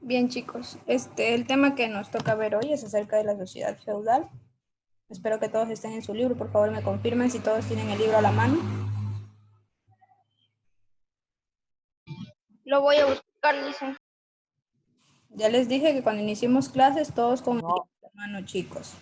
Bien, chicos, el tema que nos toca ver hoy es acerca de la sociedad feudal. Espero que todos estén en su libro. Por favor, me confirmen si todos tienen el libro a la mano. Lo voy a buscar, dice. Ya les dije que cuando iniciemos clases, todos con el libro No, a la mano, chicos.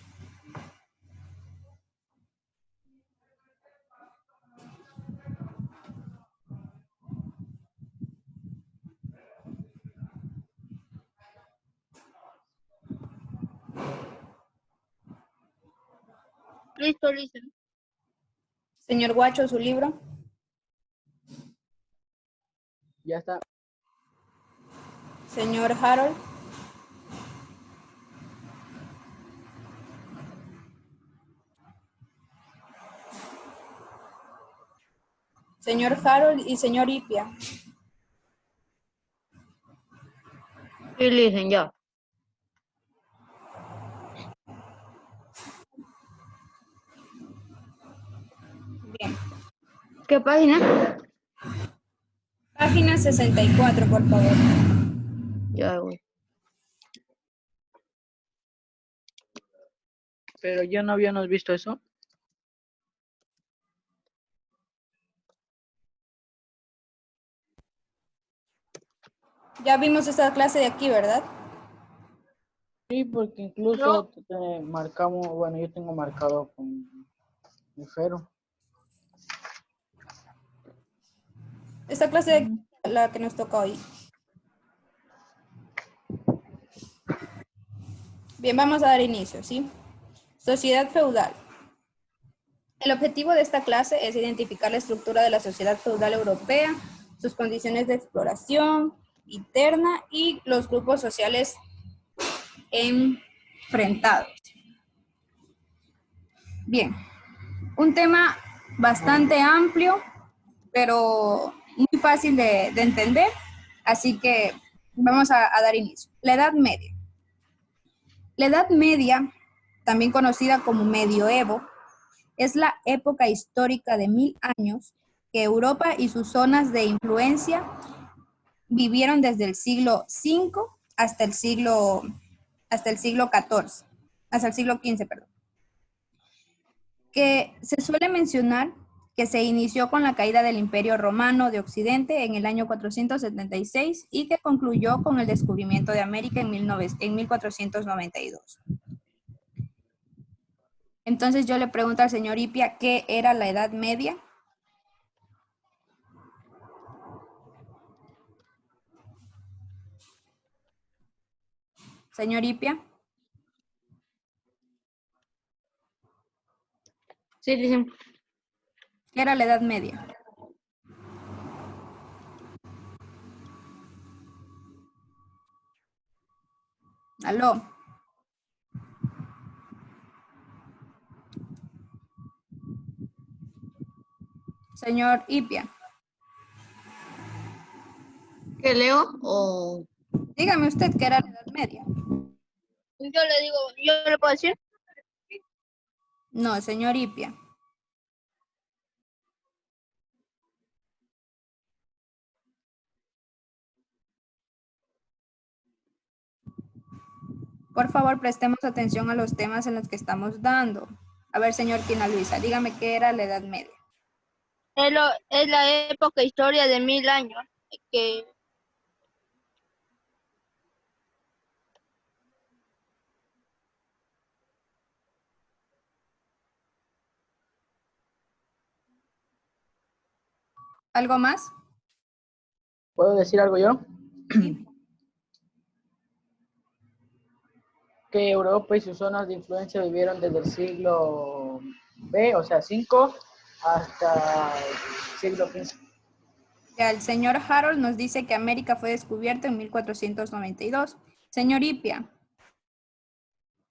Listo, listo. Señor Guacho, su libro. ya está. Señor Harold. Señor Harold y señor Ipia. Sí, listen, ya. Bien. ¿Qué página? Página 64, por favor. Ya, güey. Pero ya no habíamos visto eso. Ya vimos esta clase de aquí, ¿verdad? Sí, porque incluso marcamos, bueno, yo tengo marcado con mi Fero. Esta clase de aquí es la que nos toca hoy. Bien, vamos a dar inicio, ¿sí? Sociedad feudal. El objetivo de esta clase es identificar la estructura de la sociedad feudal europea, sus condiciones de exploración interna y los grupos sociales enfrentados. Bien, un tema bastante amplio, pero muy fácil de entender, así que vamos a dar inicio. La Edad Media. La Edad Media, también conocida como Medioevo, es la época histórica de 1000 años que Europa y sus zonas de influencia vivieron desde el siglo V hasta el siglo XIV, hasta el siglo XV, perdón. Que se suele mencionar que se inició con la caída del Imperio Romano de Occidente en el año 476 y que concluyó con el descubrimiento de América en 1492. Entonces yo le pregunto al señor Ipia, ¿qué era la Edad Media? Señor Ipia. Sí, listen. ¿Qué era la Edad Media? Aló. Señor Ipia. ¿Qué leo? O Dígame usted qué era la Edad Media. yo le digo, yo le puedo decir. No, señor Ipia. Por favor, prestemos atención a los temas en los que estamos dando. A ver, señor Quina Luisa, dígame qué era la Edad Media. Es la época historia de 1000 años. Que ¿Algo más? ¿Puedo decir algo yo? Sí. Que Europa y sus zonas de influencia vivieron desde el siglo B, o sea, 5, hasta el siglo XV. Ya, el señor Harold nos dice que América fue descubierta en 1492. Señor Ipia,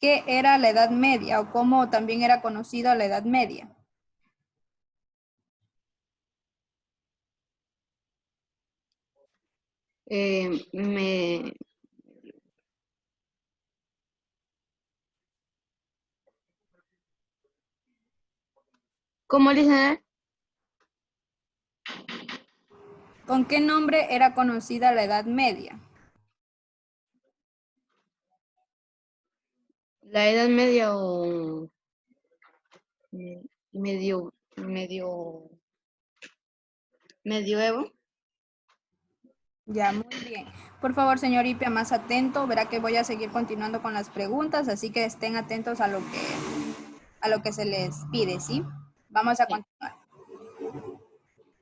¿qué era la Edad Media o cómo también era conocida la Edad Media? me... ¿Cómo dicen? ¿Con qué nombre era conocida la Edad Media? La Edad Media o medio medioevo. Ya, muy bien. Por favor, señor Ipia, más atento. Verá que voy a seguir continuando con las preguntas, así que estén atentos a lo que se les pide, ¿sí? Vamos a continuar.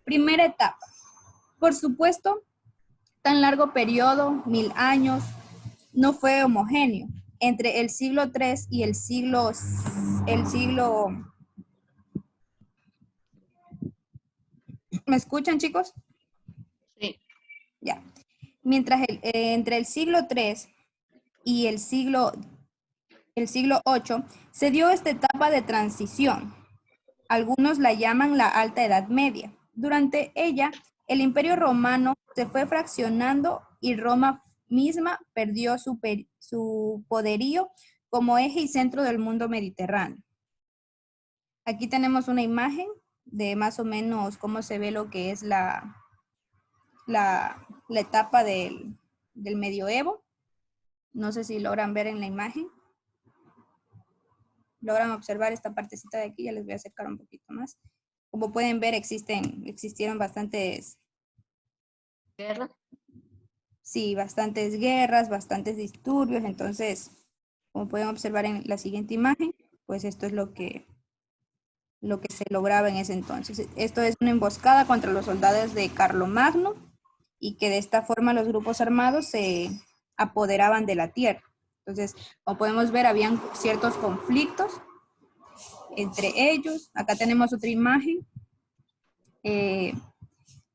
Primera etapa. Por supuesto, tan largo periodo, 1000 años, no fue homogéneo. Entre el siglo III y el siglo, ¿me escuchan, chicos? Sí. Ya. Mientras entre el siglo III y el siglo VIII se dio esta etapa de transición. Algunos la llaman la Alta Edad Media. Durante ella, el Imperio Romano se fue fraccionando y Roma misma perdió su poderío como eje y centro del mundo mediterráneo. Aquí tenemos una imagen de más o menos cómo se ve lo que es la etapa del medioevo. No sé si logran ver en la imagen. Logran observar esta partecita de aquí, ya les voy a acercar un poquito más. Como pueden ver, existieron bastantes Guerra. Sí, bastantes guerras, bastantes disturbios. Entonces, como pueden observar en la siguiente imagen, pues esto es lo que se lograba en ese entonces. Esto es una emboscada contra los soldados de Carlomagno y que de esta forma los grupos armados se apoderaban de la tierra. Entonces, como podemos ver, habían ciertos conflictos entre ellos. Acá tenemos otra imagen.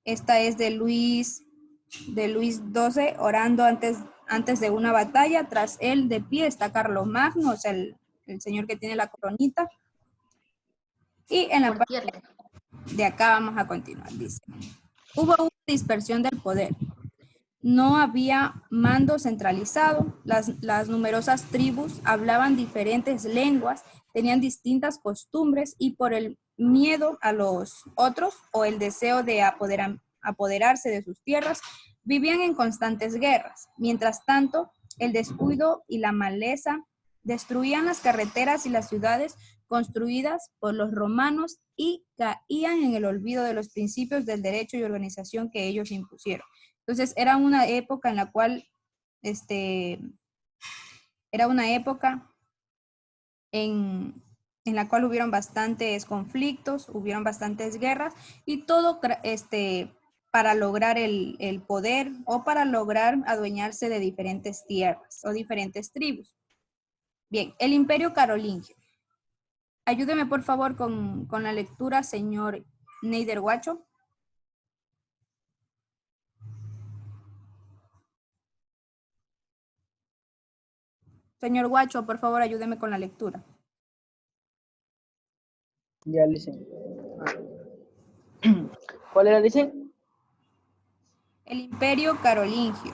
Esta es de Luis XII orando antes de una batalla. Tras él de pie está Carlomagno, o sea, el señor que tiene la coronita. Y en la parte de acá vamos a continuar. Dice, hubo una dispersión del poder. No había mando centralizado. Las numerosas tribus hablaban diferentes lenguas, tenían distintas costumbres y por el miedo a los otros o el deseo de apoderarse de sus tierras, vivían en constantes guerras. Mientras tanto, el descuido y la maleza destruían las carreteras y las ciudades construidas por los romanos y caían en el olvido de los principios del derecho y organización que ellos impusieron. Entonces, era una época en la cual, era una época en la cual hubieron bastantes conflictos, hubieron bastantes guerras y todo para lograr el poder o para lograr adueñarse de diferentes tierras o diferentes tribus. Bien, el Imperio Carolingio. Ayúdeme por favor con la lectura, señor Neider Guacho. Señor Guacho, por favor, ayúdeme con la lectura. Ya, listen. ¿Cuál era, listen? El Imperio Carolingio.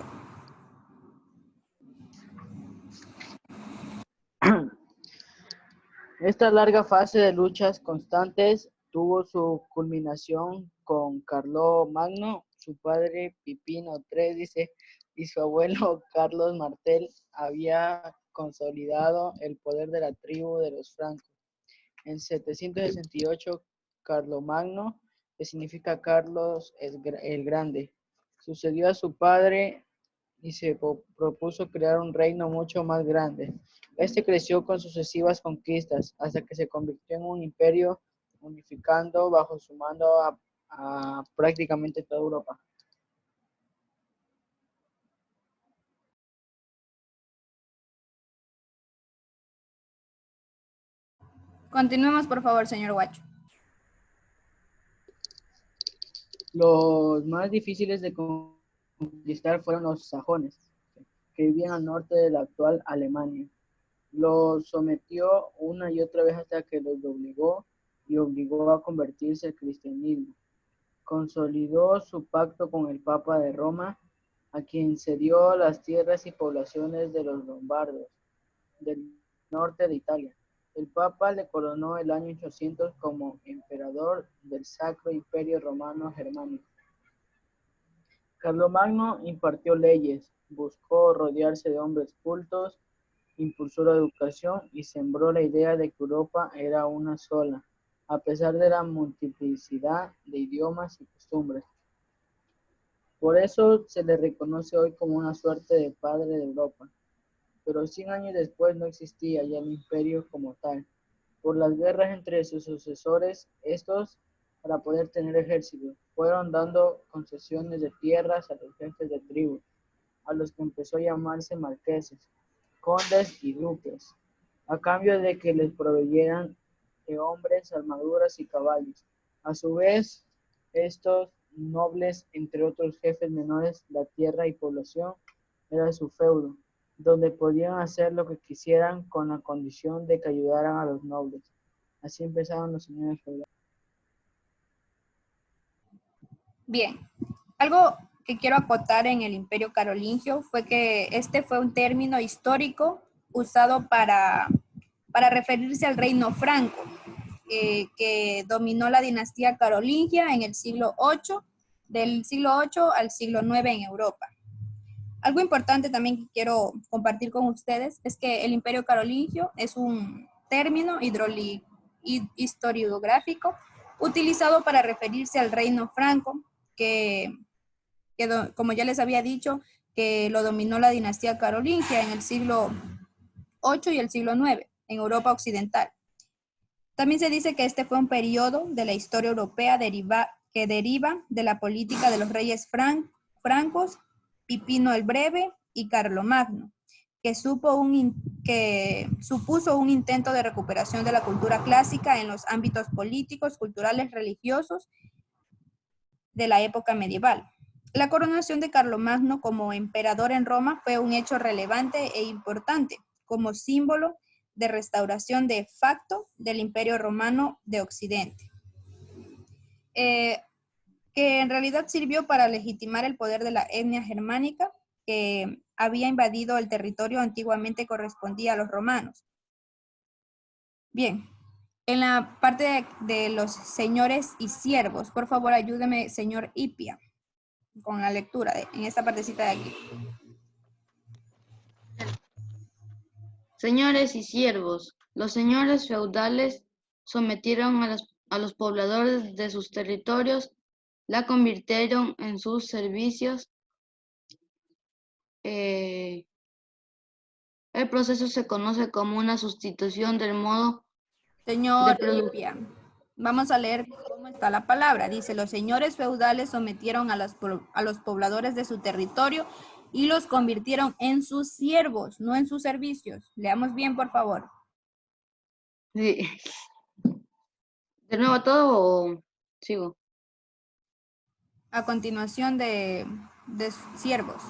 Esta larga fase de luchas constantes tuvo su culminación con Carlomagno, su padre Pipino III, y su abuelo Carlos Martel había consolidado el poder de la tribu de los francos. En 768, Carlomagno, que significa Carlos el Grande, sucedió a su padre y se propuso crear un reino mucho más grande. Este creció con sucesivas conquistas hasta que se convirtió en un imperio, unificando bajo su mando a prácticamente toda Europa. Continuemos, por favor, señor Guacho. Los más difíciles de conquistar fueron los sajones, que vivían al norte de la actual Alemania. Los sometió una y otra vez hasta que los doblegó y obligó a convertirse al cristianismo. Consolidó su pacto con el Papa de Roma, a quien cedió las tierras y poblaciones de los lombardos del norte de Italia. El Papa le coronó el año 800 como emperador del Sacro Imperio Romano Germánico. Carlomagno impartió leyes, buscó rodearse de hombres cultos impulsó la educación y sembró la idea de que Europa era una sola, a pesar de la multiplicidad de idiomas y costumbres. Por eso se le reconoce hoy como una suerte de padre de Europa. Pero 100 años después no existía ya el imperio como tal. Por las guerras entre sus sucesores, estos, para poder tener ejércitos, fueron dando concesiones de tierras a los jefes de tribu, a los que empezó a llamarse marqueses, condes y duques, a cambio de que les proveyeran de hombres, armaduras y caballos. A su vez, estos nobles, entre otros jefes menores, la tierra y población era su feudo, donde podían hacer lo que quisieran con la condición de que ayudaran a los nobles. Así empezaron los señores feudales. Bien, algo que quiero acotar en el Imperio Carolingio fue que este fue un término histórico usado para referirse al reino franco, que dominó la dinastía carolingia en el siglo VIII, del siglo VIII al siglo IX en Europa. Algo importante también que quiero compartir con ustedes es que el Imperio Carolingio es un término historiográfico utilizado para referirse al reino franco, como ya les había dicho, que lo dominó la dinastía carolingia en el siglo VIII y el siglo IX en Europa occidental. También se dice que este fue un periodo de la historia europea que deriva de la política de los reyes francos, Pipino el Breve y Carlomagno, que supuso un intento de recuperación de la cultura clásica en los ámbitos políticos, culturales, religiosos de la época medieval. La coronación de Carlomagno como emperador en Roma fue un hecho relevante e importante como símbolo de restauración de facto del Imperio Romano de Occidente, que en realidad sirvió para legitimar el poder de la etnia germánica que había invadido el territorio antiguamente correspondía a los romanos. Bien, en la parte de los señores y siervos, por favor ayúdeme, señor Ipia, con la lectura en esta partecita de aquí. Señores y siervos, los señores feudales sometieron a los pobladores de sus territorios, la convirtieron en sus servicios. El proceso se conoce como una sustitución del modo Señor de Ipia, vamos a leer cómo está la palabra. Dice, los señores feudales sometieron a los pobladores de su territorio y los convirtieron en sus siervos, no en sus servicios. Leamos bien, por favor. Sí. ¿De nuevo todo o sigo? A continuación de siervos.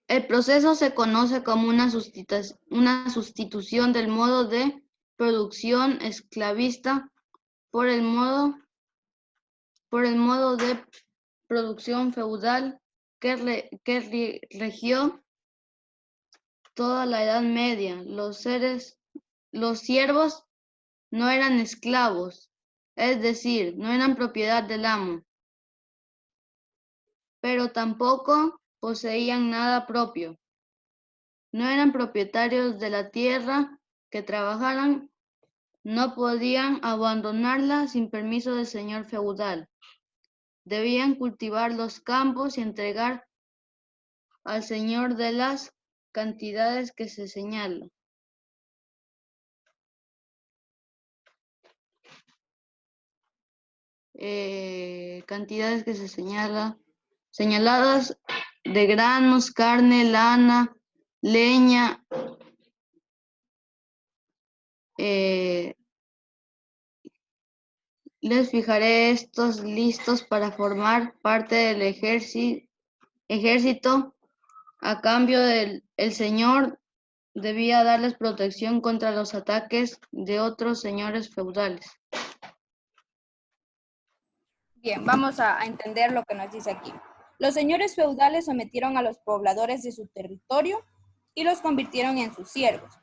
El proceso se conoce como una sustitución del modo de producción esclavista por el modo de producción feudal que regió toda la Edad Media. Los siervos no eran esclavos, es decir, no eran propiedad del amo, pero tampoco poseían nada propio. No eran propietarios de la tierra que trabajaran, no podían abandonarla sin permiso del señor feudal. Debían cultivar los campos y entregar al señor de las cantidades que se señalan. Cantidades que se señaladas de granos, carne, lana, leña, les fijaré estos listos para formar parte del ejército. A cambio el señor debía darles protección contra los ataques de otros señores feudales. Bien, vamos a entender lo que nos dice aquí. Los señores feudales sometieron a los pobladores de su territorio y los convirtieron en sus siervos.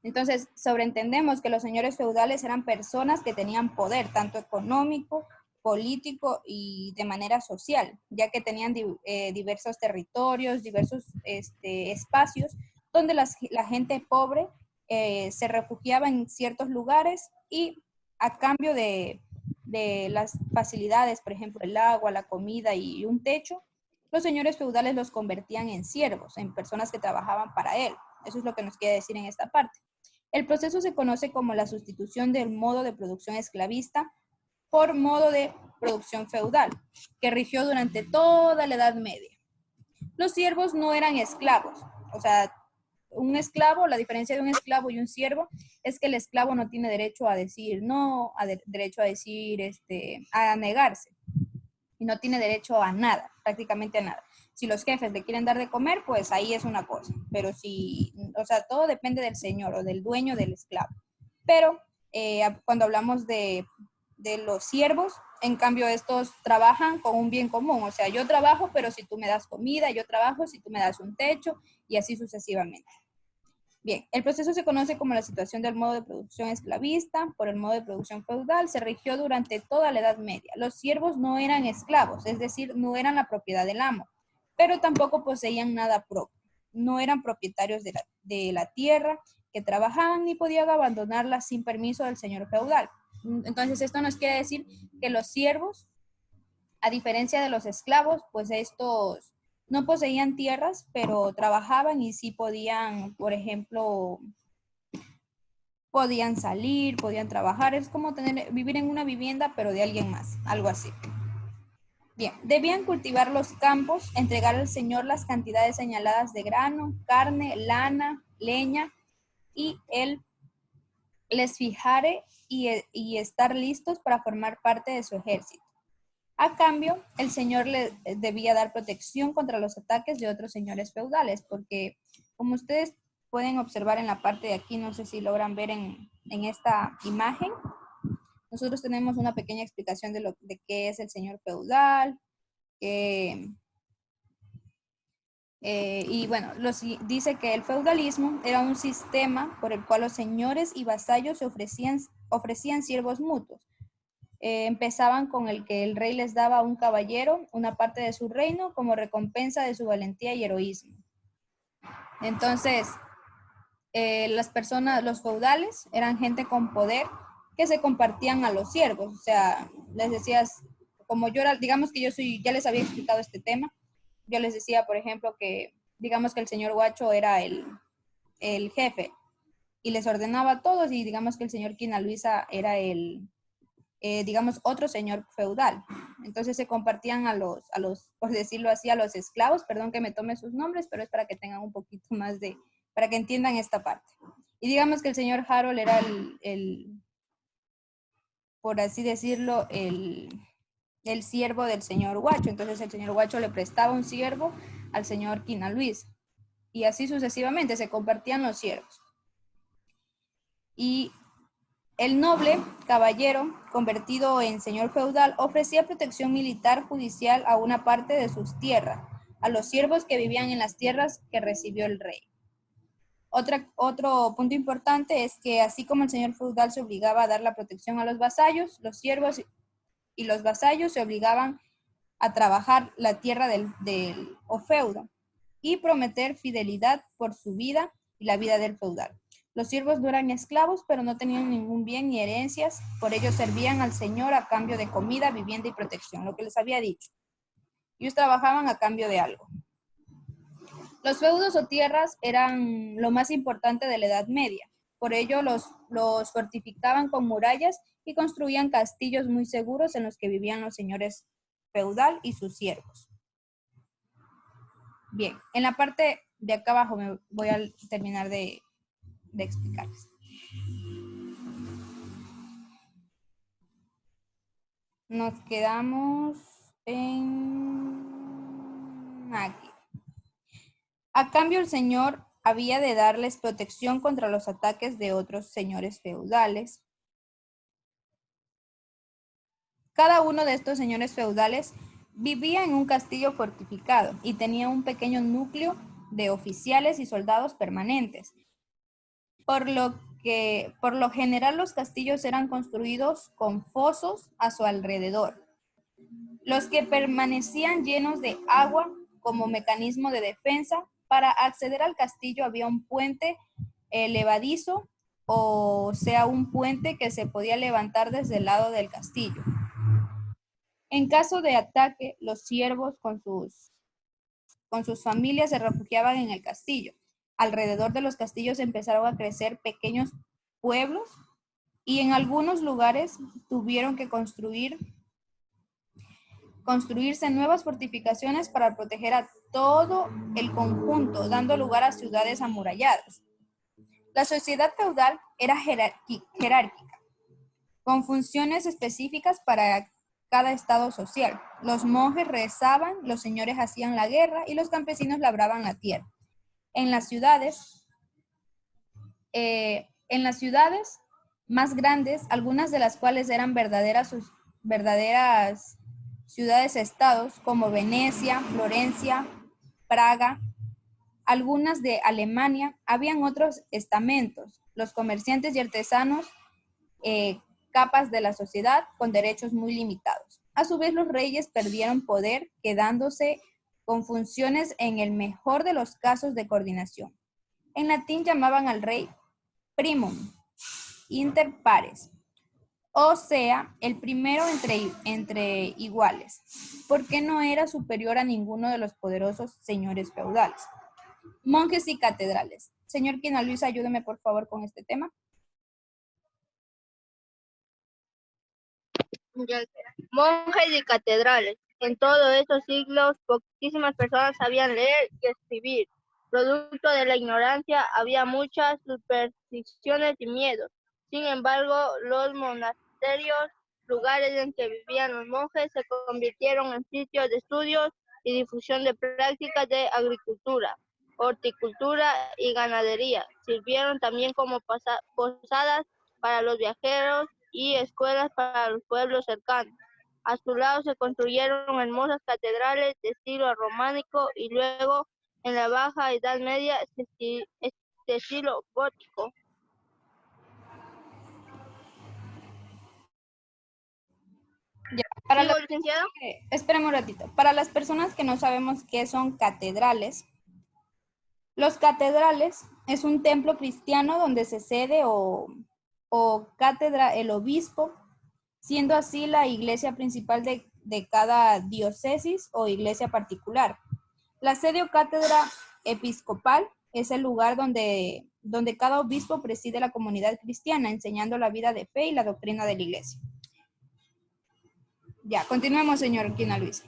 Entonces, sobreentendemos que los señores feudales eran personas que tenían poder, tanto económico, político y de manera social, ya que tenían diversos territorios, diversos espacios donde la gente pobre se refugiaba en ciertos lugares y a cambio de las facilidades, por ejemplo, el agua, la comida y un techo, los señores feudales los convertían en siervos, en personas que trabajaban para él. Eso es lo que nos quiere decir en esta parte. El proceso se conoce como la sustitución del modo de producción esclavista por modo de producción feudal, que rigió durante toda la Edad Media. Los siervos no eran esclavos, o sea, un esclavo, la diferencia de un esclavo y un siervo es que el esclavo no tiene derecho a decir no, derecho a decir, a negarse, y no tiene derecho a nada, prácticamente a nada. Si los jefes le quieren dar de comer, pues ahí es una cosa, pero si, o sea, todo depende del señor o del dueño del esclavo. Pero cuando hablamos de los siervos, en cambio estos trabajan con un bien común, o sea, yo trabajo, pero si tú me das comida, yo trabajo si tú me das un techo, y así sucesivamente. Bien, el proceso se conoce como la situación del modo de producción esclavista por el modo de producción feudal, se rigió durante toda la Edad Media. Los siervos no eran esclavos, es decir, no eran la propiedad del amo, pero tampoco poseían nada propio. No eran propietarios de la tierra que trabajaban ni podían abandonarla sin permiso del señor feudal. Entonces, esto nos quiere decir que los siervos, a diferencia de los esclavos, pues estos no poseían tierras, pero trabajaban y sí podían, por ejemplo, podían salir, podían trabajar. Es como vivir en una vivienda, pero de alguien más, algo así. Bien, debían cultivar los campos, entregar al señor las cantidades señaladas de grano, carne, lana, leña, y él les fijare y estar listos para formar parte de su ejército. A cambio, el señor le debía dar protección contra los ataques de otros señores feudales, porque como ustedes pueden observar en la parte de aquí, no sé si logran ver en esta imagen, nosotros tenemos una pequeña explicación de qué es el señor feudal, y bueno, dice que el feudalismo era un sistema por el cual los señores y vasallos se ofrecían siervos mutuos. Empezaban con el que el rey les daba a un caballero una parte de su reino como recompensa de su valentía y heroísmo. Entonces, las personas, los feudales, eran gente con poder que se compartían a los siervos. O sea, les decías, como yo era, digamos que ya les había explicado este tema, yo les decía, por ejemplo, que digamos que el señor Guacho era el jefe y les ordenaba a todos, y digamos que el señor Quina Luisa era digamos, otro señor feudal. Entonces se compartían a los, por decirlo así, a los esclavos, perdón que me tome sus nombres, pero es para que tengan un poquito más para que entiendan esta parte. Y digamos que el señor Harold era por así decirlo, el siervo del señor Guacho. Entonces el señor Guacho le prestaba un siervo al señor Quina Luis. Y así sucesivamente se compartían los siervos. Y el noble caballero, convertido en señor feudal, ofrecía protección militar judicial a una parte de sus tierras, a los siervos que vivían en las tierras que recibió el rey. Otro punto importante es que así como el señor feudal se obligaba a dar la protección a los vasallos, los siervos y los vasallos se obligaban a trabajar la tierra del feudo y prometer fidelidad por su vida y la vida del feudal. Los siervos no eran esclavos, pero no tenían ningún bien ni herencias, por ello servían al señor a cambio de comida, vivienda y protección, lo que les había dicho. Ellos trabajaban a cambio de algo. Los feudos o tierras eran lo más importante de la Edad Media, por ello los fortificaban con murallas y construían castillos muy seguros en los que vivían los señores feudal y sus siervos. Bien, en la parte de acá abajo me voy a terminar de explicarles. Nos quedamos en aquí. A cambio, el señor había de darles protección contra los ataques de otros señores feudales. Cada uno de estos señores feudales vivía en un castillo fortificado y tenía un pequeño núcleo de oficiales y soldados permanentes. Por lo general los castillos eran construidos con fosos a su alrededor, los que permanecían llenos de agua como mecanismo de defensa Para acceder al castillo había un puente levadizo, o sea, un puente que se podía levantar desde el lado del castillo. En caso de ataque, los siervos con sus familias se refugiaban en el castillo. Alrededor de los castillos empezaron a crecer pequeños pueblos y en algunos lugares tuvieron que construirse nuevas fortificaciones para proteger a todo el conjunto, dando lugar a ciudades amuralladas. La sociedad feudal era jerárquica, con funciones específicas para cada estado social. Los monjes rezaban, los señores hacían la guerra y los campesinos labraban la tierra. En las ciudades más grandes, algunas de las cuales eran verdaderas ciudades-estados, como Venecia, Florencia, Praga, algunas de Alemania, habían otros estamentos, los comerciantes y artesanos, capas de la sociedad con derechos muy limitados. A su vez, los reyes perdieron poder, quedándose con funciones en el mejor de los casos de coordinación. En latín llamaban al rey primum inter pares, o sea, el primero entre iguales, porque no era superior a ninguno de los poderosos señores feudales. Monjes y catedrales. Señor Quina Luis, ayúdeme por favor con este tema. Monjes y catedrales. En todos estos siglos, poquísimas personas sabían leer y escribir. Producto de la ignorancia, había muchas supersticiones y miedos. Sin embargo, los monasterios, lugares en que vivían los monjes, se convirtieron en sitios de estudios y difusión de prácticas de agricultura, horticultura y ganadería. Sirvieron también como posadas para los viajeros y escuelas para los pueblos cercanos. A su lado se construyeron hermosas catedrales de estilo románico y luego, en la Baja Edad Media, de estilo gótico. Ya, Licenciado. Espérame un ratito. Para las personas que no sabemos qué son catedrales, los catedrales es un templo cristiano donde se sede o cátedra el obispo, siendo así la iglesia principal de cada diócesis o iglesia particular. La sede o cátedra episcopal es el lugar donde cada obispo preside la comunidad cristiana, enseñando la vida de fe y la doctrina de la iglesia. Ya, continuemos, señor Quina Luis.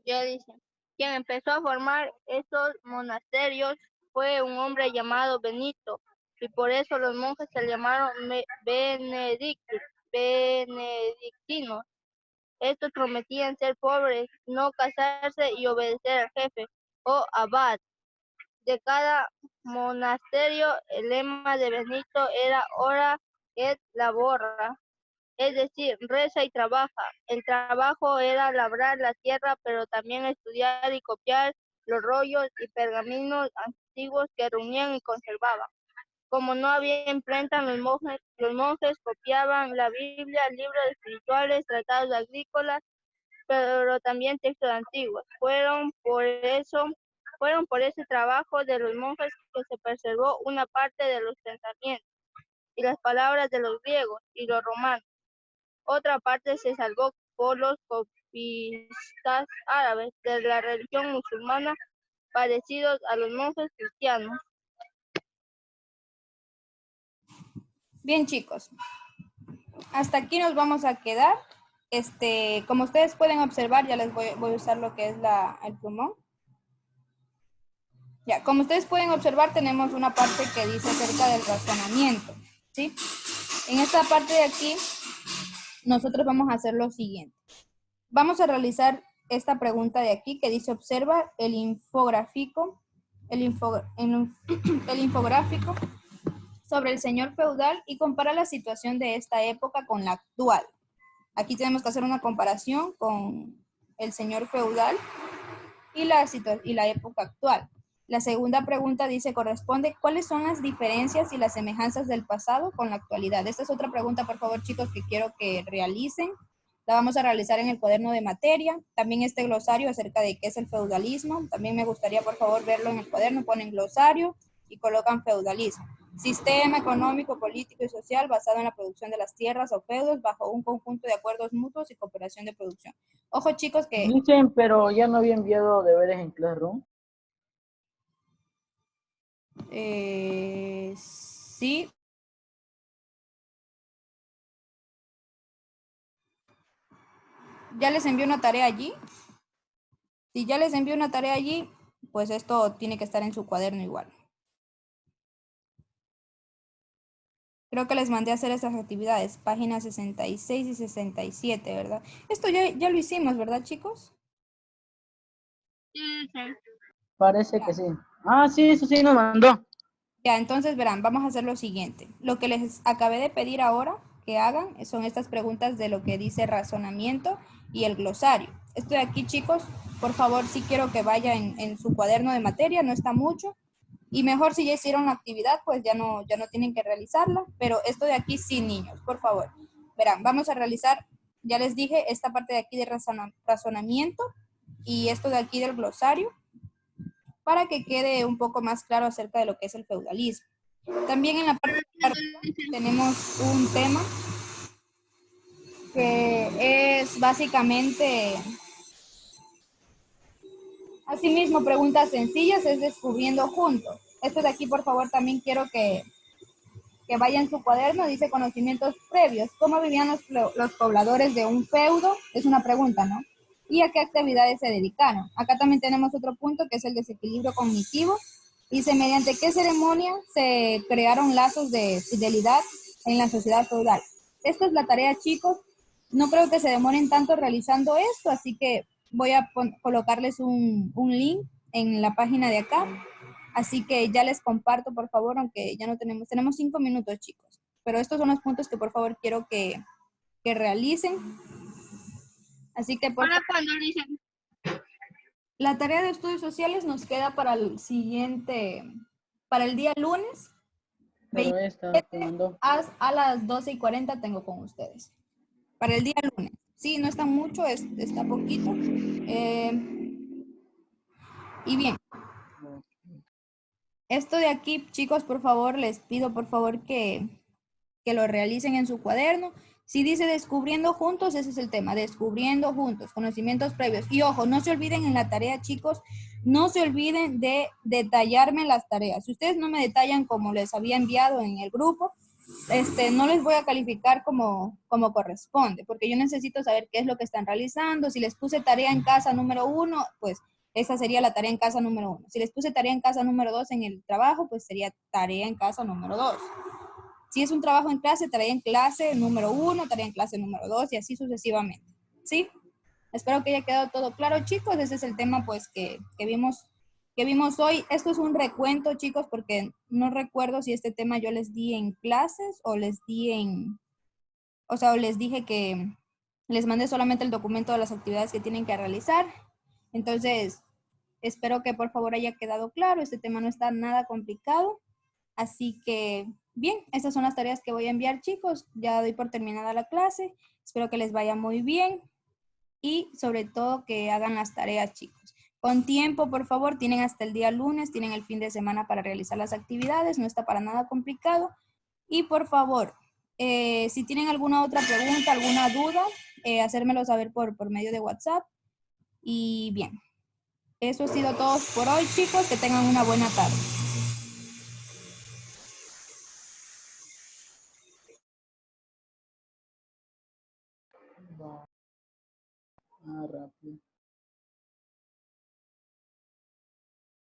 Ya dice, quien empezó a formar estos monasterios fue un hombre llamado Benito, y por eso los monjes se llamaron benedictinos. Estos prometían ser pobres, no casarse y obedecer al jefe o abad de cada monasterio. El lema de Benito era ora et labora, es decir, reza y trabaja. El trabajo era labrar la tierra, pero también estudiar y copiar los rollos y pergaminos antiguos que reunían y conservaban. Como no había imprenta, los monjes copiaban la Biblia, libros espirituales, tratados agrícolas, pero también textos antiguos. Fueron por ese trabajo de los monjes que se preservó una parte de los pensamientos y las palabras de los griegos y los romanos. Otra parte se salvó por los copistas árabes de la religión musulmana, parecidos a los monjes cristianos. Bien, chicos, hasta aquí nos vamos a quedar. Como ustedes pueden observar, ya les voy a usar lo que es el plumón. Ya, como ustedes pueden observar, tenemos una parte que dice acerca del razonamiento, ¿sí? En esta parte de aquí, nosotros vamos a hacer lo siguiente. Vamos a realizar esta pregunta de aquí que dice, observa el infográfico sobre el señor feudal y compara la situación de esta época con la actual. Aquí tenemos que hacer una comparación con el señor feudal y la época actual. La segunda pregunta dice, corresponde, ¿cuáles son las diferencias y las semejanzas del pasado con la actualidad? Esta es otra pregunta, por favor, chicos, que quiero que realicen La vamos a realizar en el cuaderno de materia. También este glosario acerca de qué es el feudalismo. También me gustaría, por favor, verlo en el cuaderno. Ponen glosario y colocan feudalismo. Sistema económico, político y social basado en la producción de las tierras o feudos bajo un conjunto de acuerdos mutuos y cooperación de producción. Ojo, chicos, que... Dicen, pero ya no había enviado deberes en Classroom. sí. ¿Ya les envió una tarea allí? Si ya les envió una tarea allí, pues esto tiene que estar en su cuaderno igual. Creo que les mandé a hacer estas actividades, páginas 66 y 67, ¿verdad? Esto ya lo hicimos, ¿verdad, chicos? Sí, sí. Parece que sí. Ah, sí, eso sí nos mandó. Ya, entonces verán, vamos a hacer lo siguiente. Lo que les acabé de pedir ahora que hagan son estas preguntas de lo que dice razonamiento y el glosario. Esto de aquí, chicos, por favor, sí quiero que vaya en su cuaderno de materia, no está mucho. Y mejor si ya hicieron la actividad, pues ya no tienen que realizarla. Pero esto de aquí sí, niños, por favor. Verán, vamos a realizar, ya les dije, esta parte de aquí de razonamiento y esto de aquí del glosario, para que quede un poco más claro acerca de lo que es el feudalismo. También en la parte de arriba tenemos un tema que es básicamente, asimismo, preguntas sencillas, es descubriendo juntos. Esto de aquí, por favor, también quiero que vaya en su cuaderno, dice conocimientos previos. ¿Cómo vivían los pobladores de un feudo? Es una pregunta, ¿no? ¿Y a qué actividades se dedicaron? Acá también tenemos otro punto que es el desequilibrio cognitivo. Dice, ¿mediante qué ceremonia se crearon lazos de fidelidad en la sociedad feudal? Esta es la tarea, chicos. No creo que se demoren tanto realizando esto, así que voy a colocarles un link en la página de acá. Así que ya les comparto, por favor, aunque ya no tenemos 5 minutos, chicos. Pero estos son los puntos que, por favor, quiero que realicen. Así que, por favor, ¿Cuándo dicen? la tarea de estudios sociales nos queda para el siguiente, para el día lunes. Pero 27 esta te mandó. a las 12:40 tengo con ustedes. Para el día lunes. Sí, no está mucho, está poquito. Y bien, esto de aquí, chicos, por favor, les pido por favor que lo realicen en su cuaderno. Si dice descubriendo juntos, ese es el tema, descubriendo juntos, conocimientos previos. Y ojo, no se olviden en la tarea, chicos, no se olviden de detallarme las tareas. Si ustedes no me detallan como les había enviado en el grupo, no les voy a calificar como corresponde, porque yo necesito saber qué es lo que están realizando. Si les puse tarea en casa número 1, pues esa sería la tarea en casa número 1. Si les puse tarea en casa número 2 en el trabajo, pues sería tarea en casa número 2. Si es un trabajo en clase, tarea en clase número 1, tarea en clase número 2 y así sucesivamente. ¿Sí? Espero que haya quedado todo claro, chicos. Ese es el tema pues que vimos hoy. Esto es un recuento, chicos, porque no recuerdo si este tema yo les di en clases o les di o les dije que les mandé solamente el documento de las actividades que tienen que realizar. Entonces, espero que por favor haya quedado claro. Este tema no está nada complicado. Así que, bien, estas son las tareas que voy a enviar, chicos. Ya doy por terminada la clase. Espero que les vaya muy bien y sobre todo que hagan las tareas, chicos. Con tiempo, por favor, tienen hasta el día lunes, tienen el fin de semana para realizar las actividades, no está para nada complicado. Y por favor, si tienen alguna otra pregunta, alguna duda, hacérmelo saber por medio de WhatsApp. Y bien, eso ha sido todo por hoy, chicos. Que tengan una buena tarde. Ah, rápido.